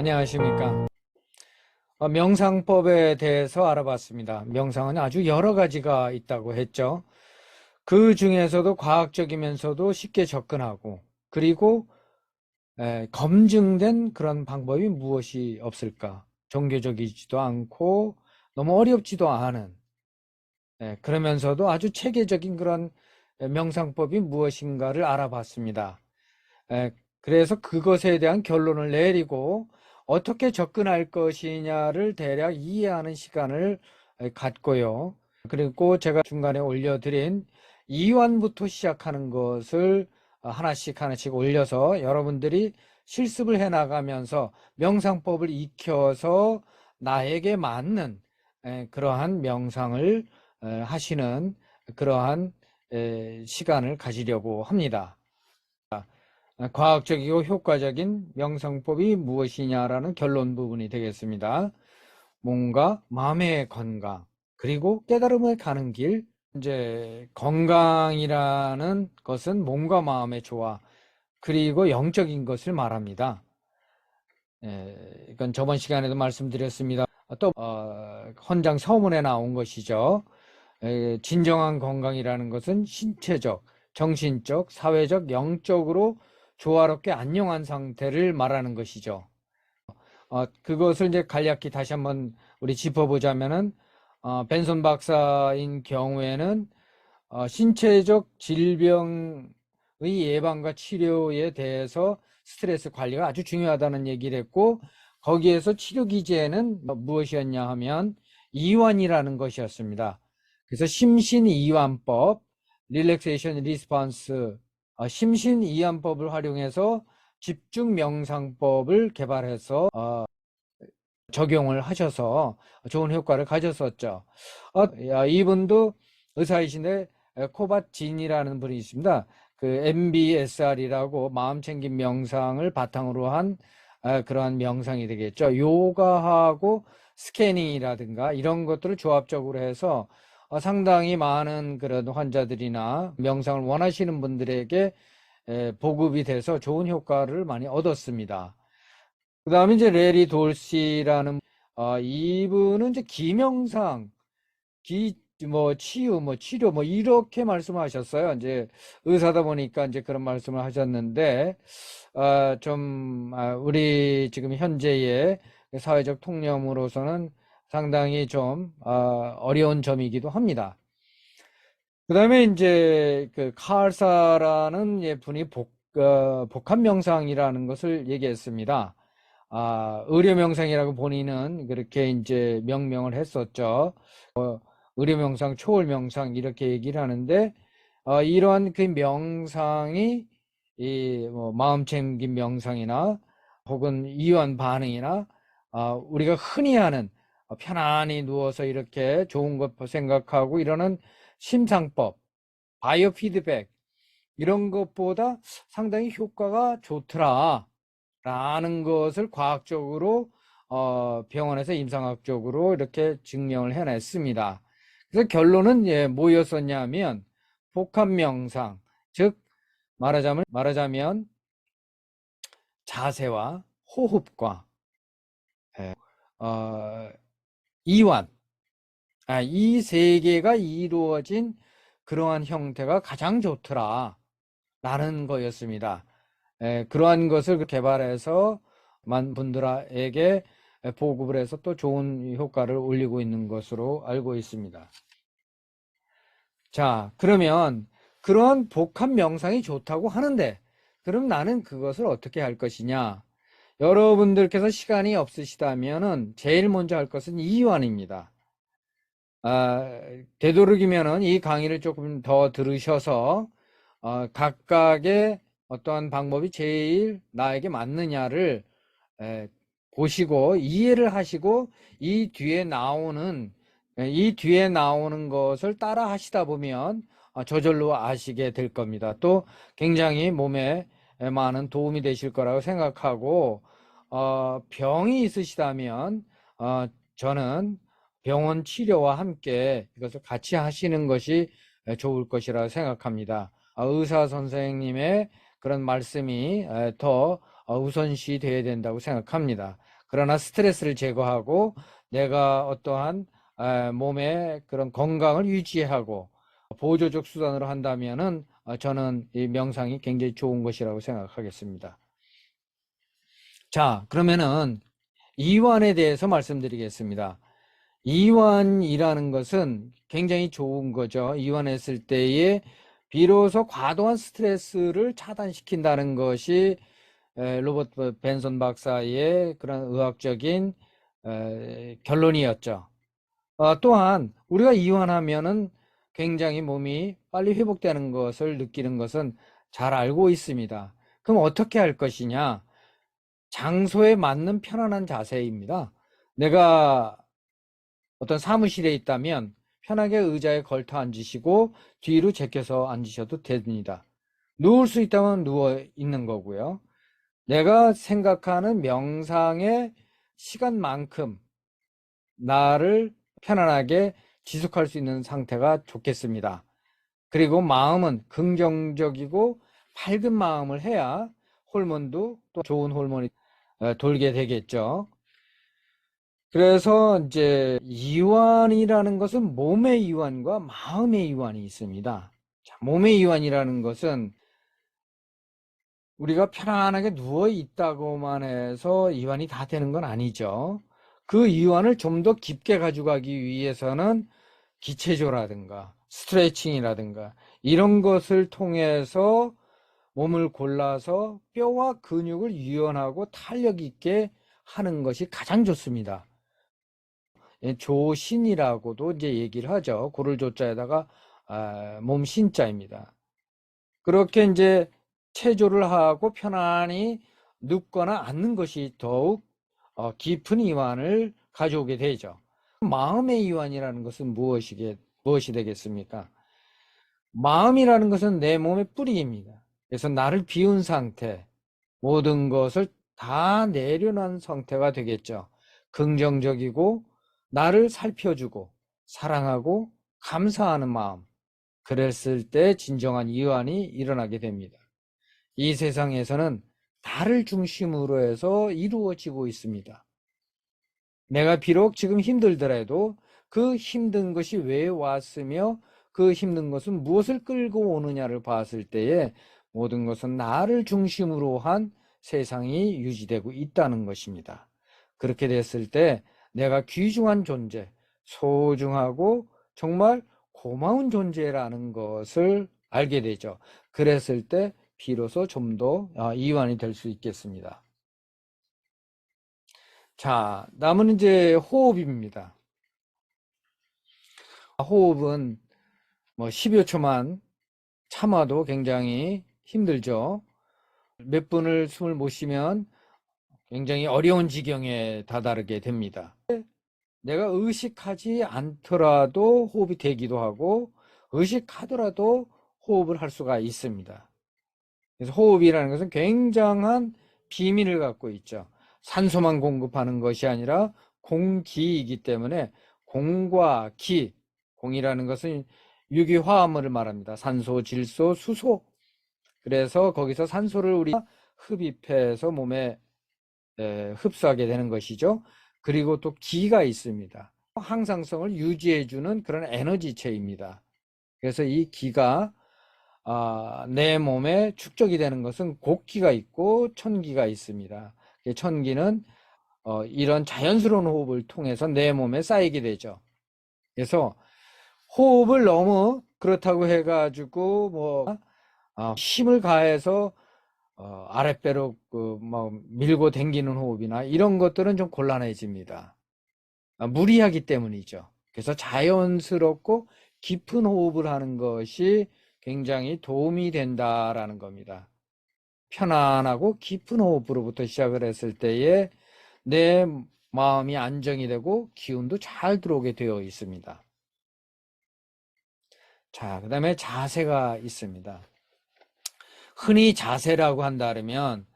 안녕하십니까. 명상법에 대해서 알아봤습니다. 명상은 아주 여러 가지가 있다고 했죠. 그 중에서도 과학적이면서도 쉽게 접근하고, 그리고 검증된 그런 방법이 무엇이 없을까? 종교적이지도 않고 너무 어렵지도 않은, 그러면서도 아주 체계적인 그런 명상법이 무엇인가를 알아봤습니다. 그래서 그것에 대한 결론을 내리고 어떻게 접근할 것이냐를 대략 이해하는 시간을 갖고요. 그리고 제가 중간에 올려드린 이완부터 시작하는 것을 하나씩 하나씩 올려서 여러분들이 실습을 해 나가면서 명상법을 익혀서 나에게 맞는 그러한 명상을 하시는 그러한 시간을 가지려고 합니다. 과학적이고 효과적인 명상법이 무엇이냐라는 결론 부분이 되겠습니다. 몸과 마음의 건강, 그리고 깨달음을 가는 길. 이제 건강이라는 것은 몸과 마음의 조화, 그리고 영적인 것을 말합니다. 이건 저번 시간에도 말씀드렸습니다. 또 헌장 서문에 나온 것이죠. 진정한 건강이라는 것은 신체적, 정신적, 사회적, 영적으로 조화롭게 안녕한 상태를 말하는 것이죠. 그것을 이제 간략히 다시 한번 우리 짚어보자면은, 벤손 박사인 경우에는 신체적 질병의 예방과 치료에 대해서 스트레스 관리가 아주 중요하다는 얘기를 했고, 거기에서 치료 기제는 무엇이었냐 하면 이완이라는 것이었습니다. 그래서 심신이완법, 릴렉세이션 리스폰스, 심신이완법을 활용해서 집중 명상법을 개발해서 적용을 하셔서 좋은 효과를 가졌었죠. 이분도 의사이신데 코바진이라는 분이 있습니다. 그 MBSR이라고 마음챙김 명상을 바탕으로 한 그러한 명상이 되겠죠. 요가하고 스캐닝이라든가 이런 것들을 조합적으로 해서 상당히 많은 그런 환자들이나 명상을 원하시는 분들에게 보급이 돼서 좋은 효과를 많이 얻었습니다. 그 다음에 이제 레리 돌시라는, 이분은 이제 기명상, 치료, 이렇게 말씀하셨어요. 이제 의사다 보니까 이제 그런 말씀을 하셨는데, 우리 지금 현재의 사회적 통념으로서는 상당히 좀, 어려운 점이기도 합니다. 그 다음에 이제 그 칼사라는 분이 복합 명상이라는 것을 얘기했습니다. 의료 명상이라고 본인은 그렇게 이제 명명을 했었죠. 의료 명상, 초월 명상 이렇게 얘기를 하는데, 이러한 그 명상이 마음 챙김 명상이나 혹은 이완 반응이나 우리가 흔히 하는 편안히 누워서 이렇게 좋은 것 생각하고 이러는 심상법, 바이오 피드백 이런 것보다 상당히 효과가 좋더라 라는 것을 과학적으로 병원에서 임상학적으로 이렇게 증명을 해냈습니다. 그래서 결론은 뭐였었냐면 복합명상, 즉 말하자면 자세와 호흡과 어, 이완, 이 세 개가 이루어진 그러한 형태가 가장 좋더라 라는 거였습니다. 그러한 것을 개발해서 만 분들에게 보급을 해서 또 좋은 효과를 올리고 있는 것으로 알고 있습니다. 자, 그러면 그런 복합 명상이 좋다고 하는데, 그럼 나는 그것을 어떻게 할 것이냐? 여러분들께서 시간이 없으시다면은 제일 먼저 할 것은 이완입니다. 되도록이면은 이 강의를 조금 더 들으셔서 각각의 어떠한 방법이 제일 나에게 맞느냐를 보시고 이해를 하시고 이 뒤에 나오는 것을 따라 하시다 보면 저절로 아시게 될 겁니다. 또 굉장히 몸에 많은 도움이 되실 거라고 생각하고, 병이 있으시다면 저는 병원 치료와 함께 이것을 같이 하시는 것이 좋을 것이라고 생각합니다. 의사 선생님의 그런 말씀이 더 우선시 되어야 된다고 생각합니다. 그러나 스트레스를 제거하고 내가 어떠한 몸의 그런 건강을 유지하고 보조적 수단으로 한다면은 저는 이 명상이 굉장히 좋은 것이라고 생각하겠습니다. 자, 그러면은 이완에 대해서 말씀드리겠습니다. 이완이라는 것은 굉장히 좋은 거죠. 이완했을 때에 비로소 과도한 스트레스를 차단시킨다는 것이 로버트 벤슨 박사의 그런 의학적인 결론이었죠. 또한 우리가 이완하면은 굉장히 몸이 빨리 회복되는 것을 느끼는 것은 잘 알고 있습니다. 그럼 어떻게 할 것이냐? 장소에 맞는 편안한 자세입니다. 내가 어떤 사무실에 있다면 편하게 의자에 걸터 앉으시고 뒤로 제껴서 앉으셔도 됩니다. 누울 수 있다면 누워 있는 거고요. 내가 생각하는 명상의 시간만큼 나를 편안하게 지속할 수 있는 상태가 좋겠습니다. 그리고 마음은 긍정적이고 밝은 마음을 해야 호르몬도 또 좋은 호르몬이 돌게 되겠죠. 그래서 이제 이완이라는 것은 몸의 이완과 마음의 이완이 있습니다. 자, 몸의 이완이라는 것은 우리가 편안하게 누워 있다고만 해서 이완이 다 되는 건 아니죠. 그 이완을 좀 더 깊게 가져가기 위해서는 기체조라든가 스트레칭이라든가 이런 것을 통해서 몸을 골라서 뼈와 근육을 유연하고 탄력 있게 하는 것이 가장 좋습니다. 조신이라고도 이제 얘기를 하죠. 고를 조자에다가 몸 신자입니다. 그렇게 이제 체조를 하고 편안히 눕거나 앉는 것이 더욱 깊은 이완을 가져오게 되죠. 마음의 이완이라는 것은 무엇이 되겠습니까? 마음이라는 것은 내 몸의 뿌리입니다. 그래서 나를 비운 상태, 모든 것을 다 내려놓은 상태가 되겠죠. 긍정적이고 나를 살펴주고 사랑하고 감사하는 마음. 그랬을 때 진정한 이완이 일어나게 됩니다. 이 세상에서는 나를 중심으로 해서 이루어지고 있습니다. 내가 비록 지금 힘들더라도 그 힘든 것이 왜 왔으며 그 힘든 것은 무엇을 끌고 오느냐를 봤을 때에 모든 것은 나를 중심으로 한 세상이 유지되고 있다는 것입니다. 그렇게 됐을 때 내가 귀중한 존재, 소중하고 정말 고마운 존재라는 것을 알게 되죠. 그랬을 때 비로소 좀 더 이완이 될 수 있겠습니다. 자, 남은 이제 호흡입니다. 호흡은 뭐 10여 초만 참아도 굉장히 힘들죠. 몇 분을 숨을 못 쉬면 굉장히 어려운 지경에 다다르게 됩니다. 내가 의식하지 않더라도 호흡이 되기도 하고 의식하더라도 호흡을 할 수가 있습니다. 그래서 호흡이라는 것은 굉장한 비밀을 갖고 있죠. 산소만 공급하는 것이 아니라 공기이기 때문에 공과 기, 공이라는 것은 유기화합물을 말합니다. 산소, 질소, 수소. 그래서 거기서 산소를 우리가 흡입해서 몸에 흡수하게 되는 것이죠. 그리고 또 기가 있습니다. 항상성을 유지해주는 그런 에너지체입니다. 그래서 이 기가 내 몸에 축적이 되는 것은 곡기가 있고 천기가 있습니다. 천기는 이런 자연스러운 호흡을 통해서 내 몸에 쌓이게 되죠. 그래서 호흡을 너무 그렇다고 해가지고 뭐 힘을 가해서 아랫배로 뭐 밀고 당기는 호흡이나 이런 것들은 좀 곤란해집니다. 무리하기 때문이죠. 그래서 자연스럽고 깊은 호흡을 하는 것이 굉장히 도움이 된다라는 겁니다. 편안하고 깊은 호흡으로부터 시작을 했을 때에 내 마음이 안정이 되고 기운도 잘 들어오게 되어 있습니다. 자, 그 다음에 자세가 있습니다. 흔히 자세라고 한다면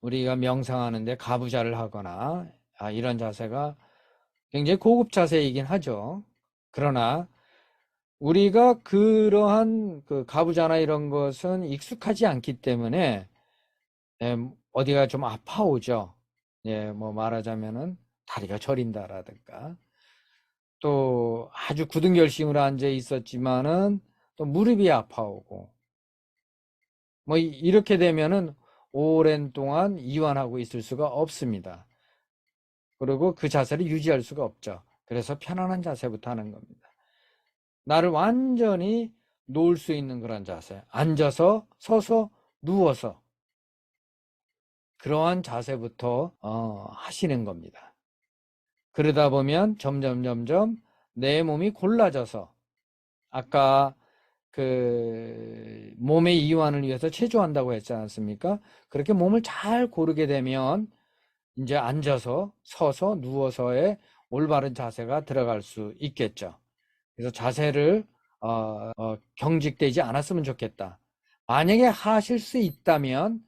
우리가 명상하는데 가부좌를 하거나 이런 자세가 굉장히 고급 자세이긴 하죠. 그러나 우리가 그러한 그 가부좌나 이런 것은 익숙하지 않기 때문에 어디가 좀 아파오죠. 예, 뭐 말하자면은 다리가 저린다라든가, 또 아주 굳은 결심으로 앉아 있었지만은 또 무릎이 아파오고, 뭐 이렇게 되면은 오랜 동안 이완하고 있을 수가 없습니다. 그리고 그 자세를 유지할 수가 없죠. 그래서 편안한 자세부터 하는 겁니다. 나를 완전히 놓을 수 있는 그런 자세, 앉아서, 서서, 누워서, 그러한 자세부터 하시는 겁니다. 그러다 보면 점점 내 몸이 골라져서, 아까 그 몸의 이완을 위해서 체조한다고 했지 않습니까? 그렇게 몸을 잘 고르게 되면 이제 앉아서, 서서, 누워서의 올바른 자세가 들어갈 수 있겠죠. 그래서 자세를 경직되지 않았으면 좋겠다. 만약에 하실 수 있다면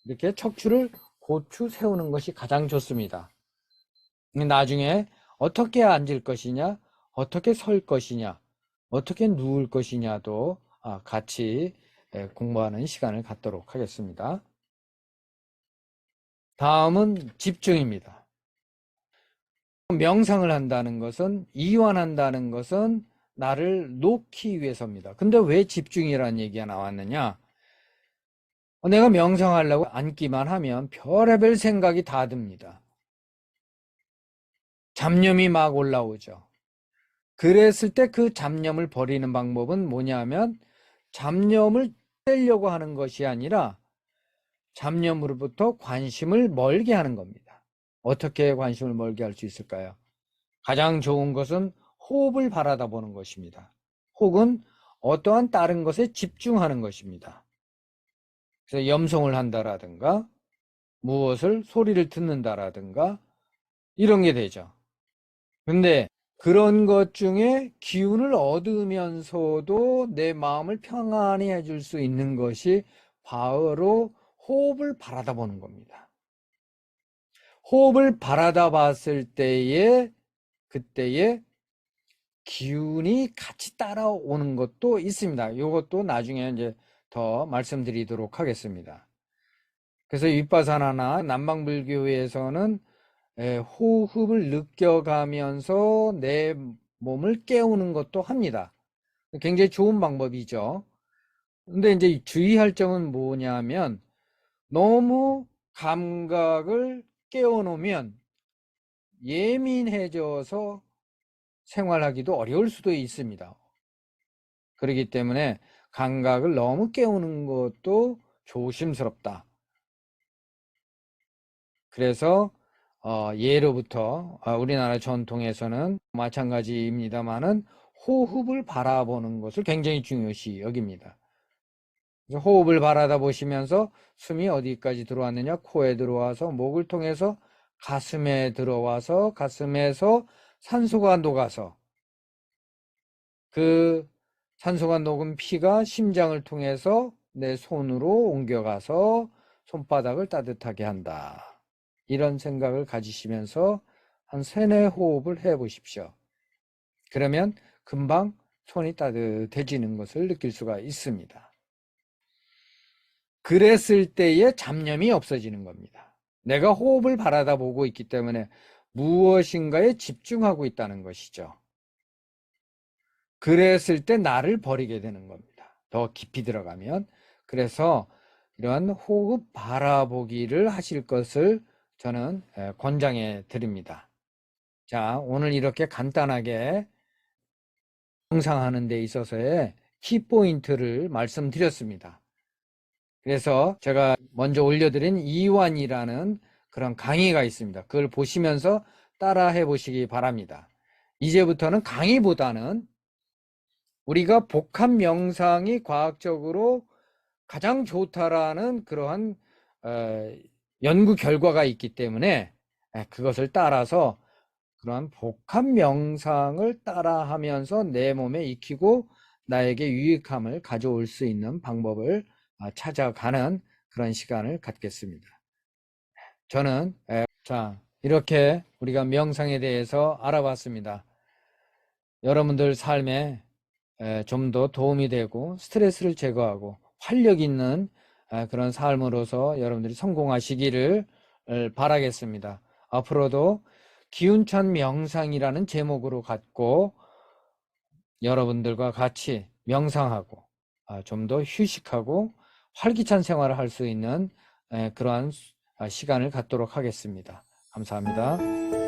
이렇게 척추를 고추 세우는 것이 가장 좋습니다. 나중에 어떻게 앉을 것이냐, 어떻게 설 것이냐, 어떻게 누울 것이냐도 같이 공부하는 시간을 갖도록 하겠습니다. 다음은 집중입니다. 명상을 한다는 것은, 이완한다는 것은 나를 놓기 위해서입니다. 근데 왜 집중이라는 얘기가 나왔느냐? 내가 명상하려고 앉기만 하면 별의별 생각이 다 듭니다. 잡념이 막 올라오죠. 그랬을 때 그 잡념을 버리는 방법은 뭐냐면, 잡념을 떼려고 하는 것이 아니라 잡념으로부터 관심을 멀게 하는 겁니다. 어떻게 관심을 멀게 할 수 있을까요? 가장 좋은 것은 호흡을 바라다 보는 것입니다. 혹은 어떠한 다른 것에 집중하는 것입니다. 그래서 염송을 한다라든가, 무엇을 소리를 듣는다라든가, 이런 게 되죠. 근데 그런 것 중에 기운을 얻으면서도 내 마음을 평안히 해줄 수 있는 것이 바로 호흡을 바라다 보는 겁니다. 호흡을 바라다 봤을 때에, 그때에 기운이 같이 따라오는 것도 있습니다. 이것도 나중에 이제 더 말씀드리도록 하겠습니다. 그래서 윗바사나나 남방불교에서는 호흡을 느껴가면서 내 몸을 깨우는 것도 합니다. 굉장히 좋은 방법이죠. 근데 이제 주의할 점은 뭐냐면, 너무 감각을 깨워놓으면 예민해져서 생활하기도 어려울 수도 있습니다. 그렇기 때문에 감각을 너무 깨우는 것도 조심스럽다. 그래서 예로부터 우리나라 전통에서는 마찬가지입니다만은 호흡을 바라보는 것을 굉장히 중요시 여깁니다. 호흡을 바라다 보시면서 숨이 어디까지 들어왔느냐, 코에 들어와서 목을 통해서 가슴에 들어와서 가슴에서 산소가 녹아서, 그 산소가 녹은 피가 심장을 통해서 내 손으로 옮겨가서 손바닥을 따뜻하게 한다. 이런 생각을 가지시면서 한 3-4호흡을 해 보십시오. 그러면 금방 손이 따뜻해지는 것을 느낄 수가 있습니다. 그랬을 때에 잡념이 없어지는 겁니다. 내가 호흡을 바라다 보고 있기 때문에 무엇인가에 집중하고 있다는 것이죠. 그랬을 때 나를 버리게 되는 겁니다. 더 깊이 들어가면. 그래서 이러한 호흡 바라보기를 하실 것을 저는 권장해 드립니다. 자, 오늘 이렇게 간단하게 명상하는 데 있어서의 키포인트를 말씀드렸습니다. 그래서 제가 먼저 올려드린 이완이라는 그런 강의가 있습니다. 그걸 보시면서 따라해 보시기 바랍니다. 이제부터는 강의보다는 우리가 복합 명상이 과학적으로 가장 좋다라는 그러한 연구 결과가 있기 때문에 그것을 따라서 그러한 복합 명상을 따라하면서 내 몸에 익히고 나에게 유익함을 가져올 수 있는 방법을 찾아가는 그런 시간을 갖겠습니다. 저는 자, 이렇게 우리가 명상에 대해서 알아봤습니다. 여러분들 삶에 좀 더 도움이 되고 스트레스를 제거하고 활력 있는 그런 삶으로서 여러분들이 성공하시기를 바라겠습니다. 앞으로도 기운찬 명상이라는 제목으로 갖고 여러분들과 같이 명상하고 좀 더 휴식하고 활기찬 생활을 할 수 있는 그러한 시간을 갖도록 하겠습니다. 감사합니다.